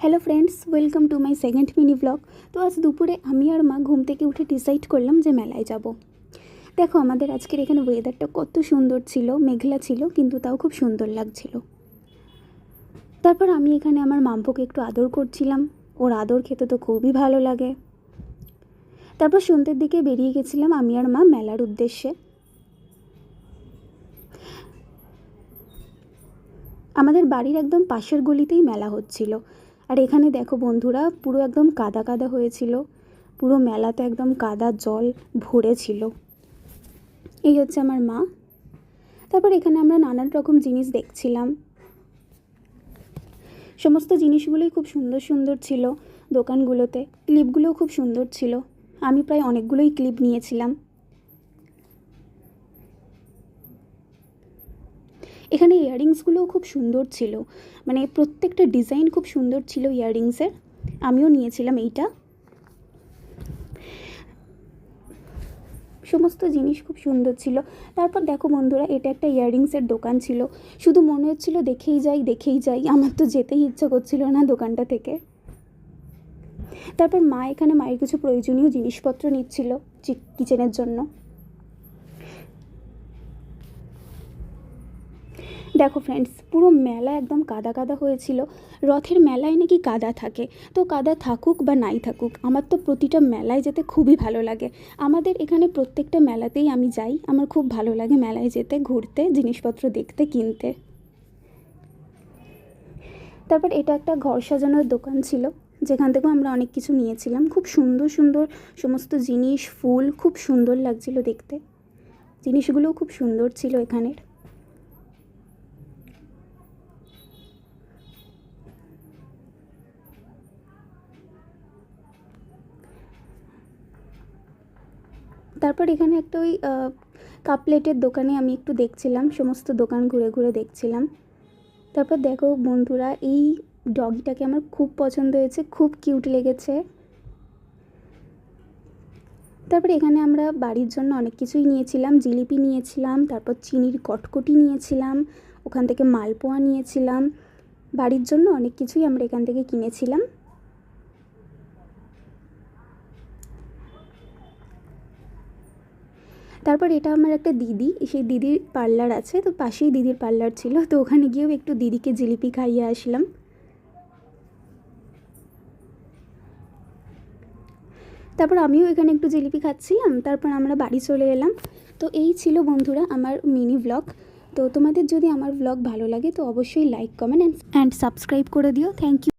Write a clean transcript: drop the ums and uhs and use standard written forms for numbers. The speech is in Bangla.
Hello friends, welcome to my second mini blog. তো আজ দুপুরে আমি আর মা ঘুম থেকে উঠে ডিসাইড করলাম যে মেলায় যাব। দেখো আমাদের আজকের এখানে ওয়েদারটা কত সুন্দর ছিল, মেঘলা ছিল কিন্তু তাও খুব সুন্দর লাগছিল। তারপর আমি এখানে আমার মাম্পুকে একটু আদর করছিলাম, ওর আদর খেতে তো খুবই ভালো লাগে। তারপর সন্ধ্যের দিকে বেরিয়ে গেছিলাম আমি আর মা মেলার উদ্দেশ্যে। আমাদের বাড়ির একদম পাশের গলিতেই মেলা হচ্ছিল। আর এখানে দেখো বন্ধুরা, পুরো একদম কাদা কাদা হয়েছিল, পুরো মেলাতে একদম কাদা জল ভরেছিল। এই হচ্ছে আমার মা। তারপর এখানে আমরা নানান রকম জিনিস দেখছিলাম, সমস্ত জিনিসগুলোই খুব সুন্দর সুন্দর ছিল দোকানগুলোতে। ক্লিপগুলোও খুব সুন্দর ছিল, আমি প্রায় অনেকগুলোই ক্লিপ নিয়েছিলাম। এখানে ইয়াররিংসগুলোও খুব সুন্দর ছিল, মানে প্রত্যেকটা ডিজাইন খুব সুন্দর ছিল ইয়াররিংসের। আমিও নিয়েছিলাম এইটা। সমস্ত জিনিস খুব সুন্দর ছিল। তারপর দেখো বন্ধুরা, এটা একটা ইয়াররিংসের দোকান ছিল। শুধু মনে হচ্ছিল দেখেই যাই, আমার তো যেতেই ইচ্ছা করছিল না দোকানটা থেকে। তারপর মা এখানে মায়ের কিছু প্রয়োজনীয় জিনিসপত্র নিচ্ছিল কিচেনের জন্য। দেখো ফ্রেন্ডস, পুরো মেলা একদম কাদা কাদা হয়েছিল। রথের মেলায় নাকি কাদা থাকে, তো কাদা থাকুক বা নাই থাকুক, আমার তো প্রতিটা মেলায় যেতে খুবই ভালো লাগে। আমাদের এখানে প্রত্যেকটা মেলাতেই আমি যাই, আমার খুব ভালো লাগে মেলায় যেতে, ঘুরতে, জিনিসপত্র দেখতে, কিনতে। তারপর এটা একটা ঘর সাজানোর দোকান ছিল, যেখান থেকেও আমরা অনেক কিছু নিয়েছিলাম। খুব সুন্দর সুন্দর সমস্ত জিনিস, ফুল, খুব সুন্দর লাগছিল দেখতে। জিনিসগুলোও খুব সুন্দর ছিল এখানের। তারপর এখানে একটা ওই কাপ প্লেটের দোকানে আমি একটু দেখছিলাম, সমস্ত দোকান ঘুরে ঘুরে দেখছিলাম। তারপর দেখো বন্ধুরা, এই ডগিটাকে আমার খুব পছন্দ হয়েছে, খুব কিউট লেগেছে। তারপর এখানে আমরা বাড়ির জন্য অনেক কিছুই নিয়েছিলাম, জিলিপি নিয়েছিলাম, তারপর চিনির কটকটি নিয়েছিলাম, ওখান থেকে মালপোয়া নিয়েছিলাম। বাড়ির জন্য অনেক কিছুই আমরা এখান থেকে কিনেছিলাম। তারপর এটা আমার একটা দিদি, সেই দিদির পার্লার আছে, তো পাশেই দিদির পার্লার ছিল, তো ওখানে গিয়েও একটু দিদিকে জিলিপি খাইয়ে আসলাম। তারপর আমিও এখানে একটু জিলিপি খাচ্ছিলাম, তারপর আমরা বাড়ি চলে এলাম। তো এই ছিল বন্ধুরা আমার মিনি ব্লগ। তো তোমাদের যদি আমার ব্লগ ভালো লাগে তো অবশ্যই লাইক, কমেন্ট অ্যান্ড সাবস্ক্রাইব করে দিও। Thank you.